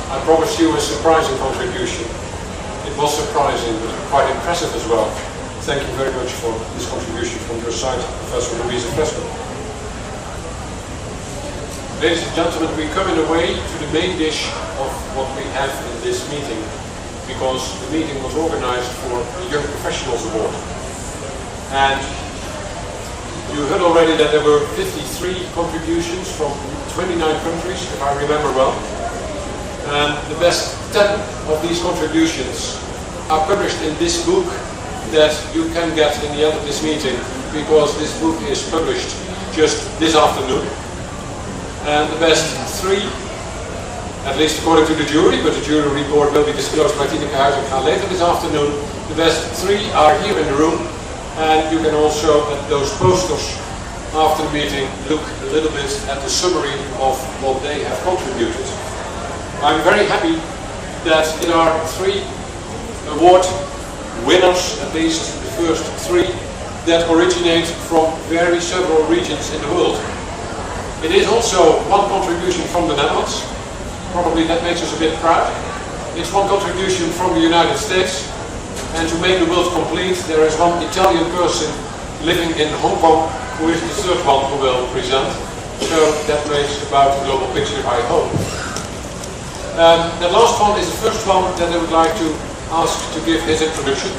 I promised you a surprising contribution. It was surprising, but quite impressive as well. Thank you very much for this contribution from your side, Professor Louise Fresco. Ladies and gentlemen, we come in a way to the main dish of what we have in this meeting, because the meeting was organized for the Young Professionals Award. And you heard already that there were 53 contributions from 29 countries, if I remember well. And the best 10 of these contributions are published in this book that you can get in the end of this meeting, because this book is published just this afternoon. And the best 3, at least according to the jury, but the jury report will be disclosed by Tineke Huizinga later this afternoon. The best 3 are here in the room, and you can also, at those posters after the meeting, look a little bit at the summary of what they have contributed. I'm very happy that there are 3 award winners, at least the first 3, that originate from very several regions in the world. It is also one contribution from the Netherlands. Probably that makes us a bit proud. It's one contribution from the United States. And to make the world complete, there is one Italian person living in Hong Kong who is the third one who will present. So that makes about a global picture, I hope. The last one is the first one that I would like to ask to give his introduction.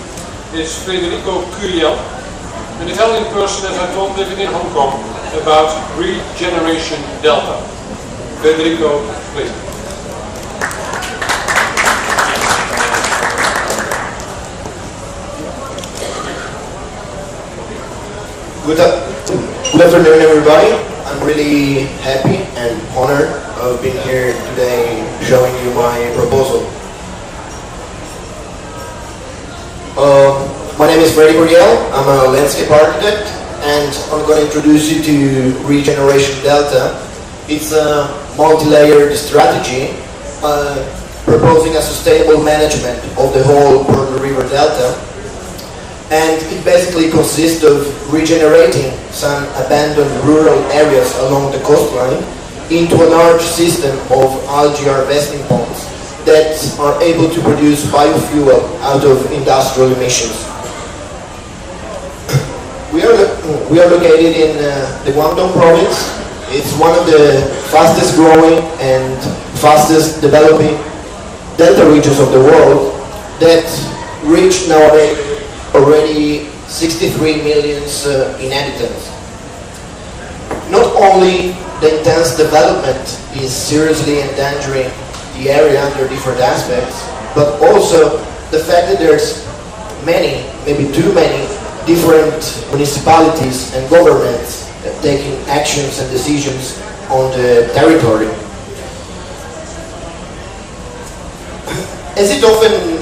It's Federico Curiel, an Italian person, as I told, living in Hong Kong, about Regeneration Delta. Federico, please. Good afternoon, everybody. I'm really happy and honored of being here today showing you my proposal. My name is Freddy Curiel. I'm a landscape architect, and I'm going to introduce you to Regeneration Delta. It's a multi-layered strategy proposing a sustainable management of the whole Porter River Delta. And it basically consists of regenerating some abandoned rural areas along the coastline into a large system of algae harvesting ponds that are able to produce biofuel out of industrial emissions. We are located in the Guangdong province. It's one of the fastest growing and fastest developing delta regions of the world that reach nowadays already 63 million inhabitants. Not only the intense development is seriously endangering the area under different aspects, but also the fact that there's many, maybe too many, different municipalities and governments taking actions and decisions on the territory. As it often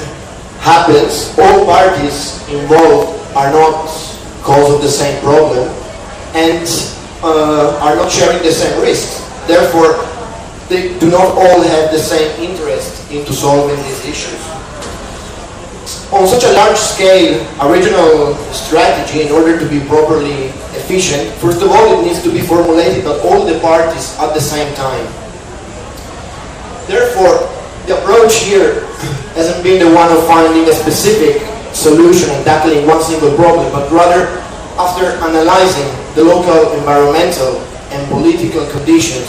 happens, all parties involved are not cause of the same problem and are not sharing the same risks. Therefore, they do not all have the same interest into solving these issues. On such a large scale, a regional strategy, in order to be properly efficient, first of all, it needs to be formulated by all the parties at the same time. Therefore, the approach here hasn't been the one of finding a specific solution and tackling one single problem, but rather after analyzing the local environmental and political conditions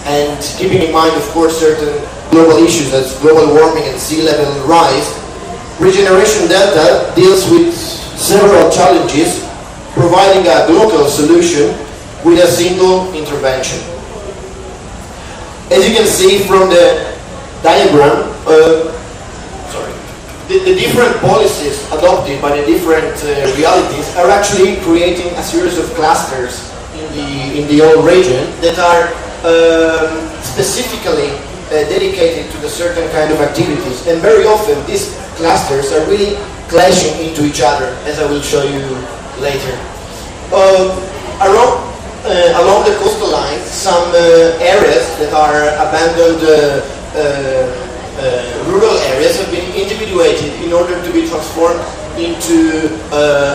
and keeping in mind, of course, certain global issues as global warming and sea level rise, Regeneration Delta deals with several challenges, providing a local solution with a single intervention. As you can see from the diagram, the different policies adopted by the different realities are actually creating a series of clusters in the whole region that are specifically dedicated to the certain kind of activities, and very often these clusters are really clashing into each other, as I will show you later. Along the coastal line, some areas that are abandoned rural areas have been individuated in order to be transformed into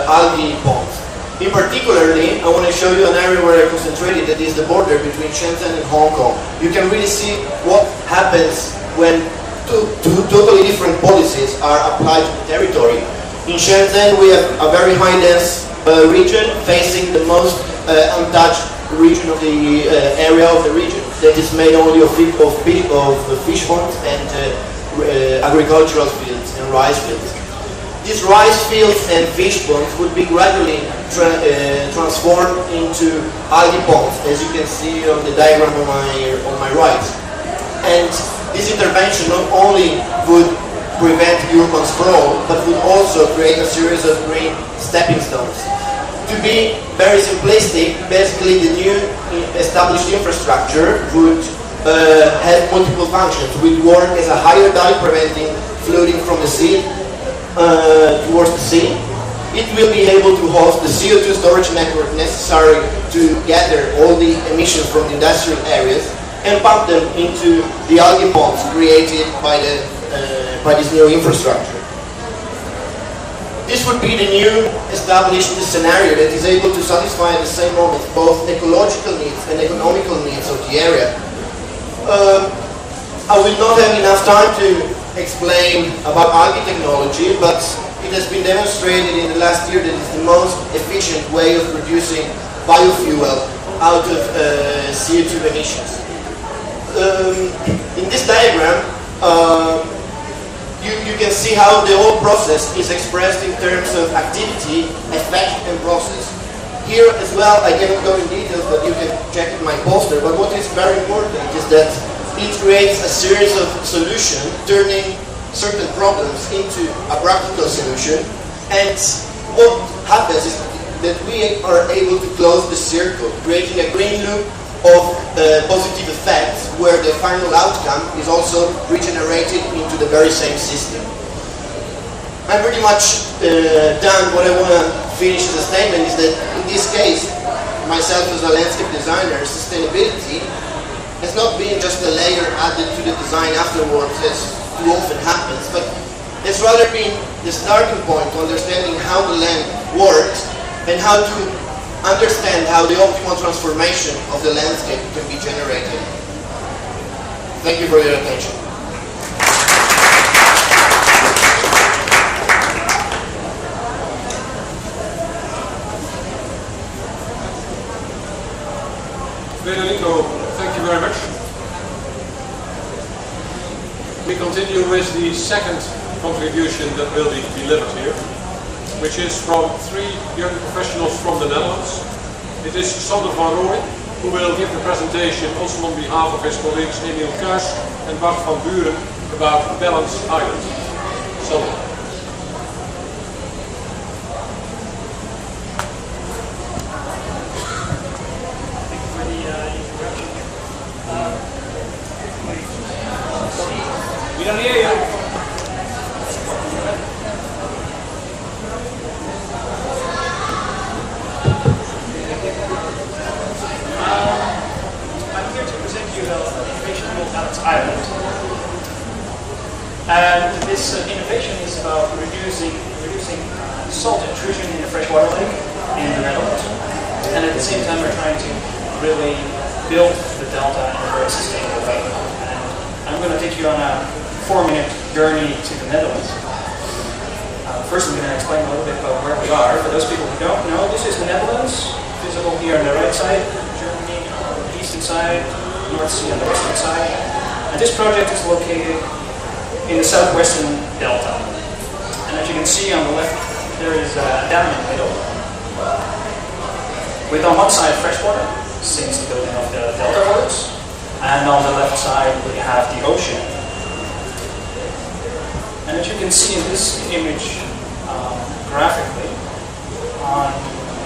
algae ponds. In particularly, I want to show you an area where I concentrated, that is the border between Shenzhen and Hong Kong. You can really see what happens when two totally different policies are applied to the territory. In Shenzhen, we have a very high dense region facing the most untouched region of the area of the region that is made only of fish ponds and agricultural fields and rice fields. These rice fields and fish ponds would be gradually transformed into algae ponds, as you can see on the diagram on my right. And this intervention not only would prevent urban sprawl, but would also create a series of green stepping stones. To be very simplistic, basically the new established infrastructure would have multiple functions. It would work as a higher dike preventing flooding from the sea towards the sea. It will be able to host the CO2 storage network necessary to gather all the emissions from the industrial areas and pump them into the algae ponds created by this new infrastructure. This would be the new established scenario that is able to satisfy at the same moment both ecological needs and economical needs of the area. I will not have enough time to explain about algae technology, but it has been demonstrated in the last year that it's the most efficient way of producing biofuel out of CO2 emissions. In this diagram, you can see how the whole process is expressed in terms of activity, effect, and process. Here as well, I cannot go in details, but you can check in my poster, but what is very important is that it creates a series of solutions, turning certain problems into a practical solution. And what happens is that we are able to close the circle, creating a green loop of positive effects, where the final outcome is also regenerated into the very same system. I'm pretty much done. What I want to finish as a statement is that in this case, myself as a landscape designer, sustainability has not been just a layer added to the design afterwards, as too often happens, but it's rather been the starting point to understanding how the land works and how to understand how the optimal transformation of the landscape can be generated. Thank you for your attention. Federico, thank you very much. We continue with the second contribution that will be delivered here, which is from three young professionals from the Netherlands. It is Sander van Rooij, who will give the presentation also on behalf of his colleagues Emiel Kuijs and Bart van Buren about Balance Island. Sander. We don't hear you. I'm here to present you an innovation called Balance Island. And this innovation is about reducing salt intrusion in the freshwater lake in the Netherlands. And at the same time, we're trying to really build the delta in a very sustainable way. And I'm going to take you on a 4-minute journey to the Netherlands. First, I'm going to explain a little bit about where we are. For those people who don't know, this is the Netherlands, visible here on the right side, Germany on the eastern side, North Sea on the western side. And this project is located in the southwestern delta. And as you can see on the left, there is a dam in the middle, with on one side freshwater, since the building of the delta works, and on the left side we have the ocean. And as you can see in this image graphically,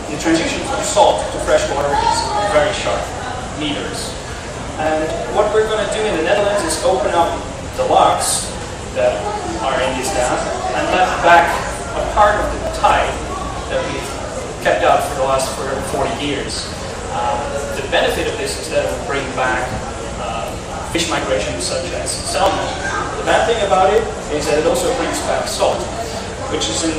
the transition from salt to freshwater is very sharp, meters. And what we're going to do in the Netherlands is open up the locks that are in this dam and let back a part of the tide that we've kept out for the last 40 years. The benefit of this is that it will bring back fish migration such as salmon. The bad thing about it is that it also brings back salt, which is in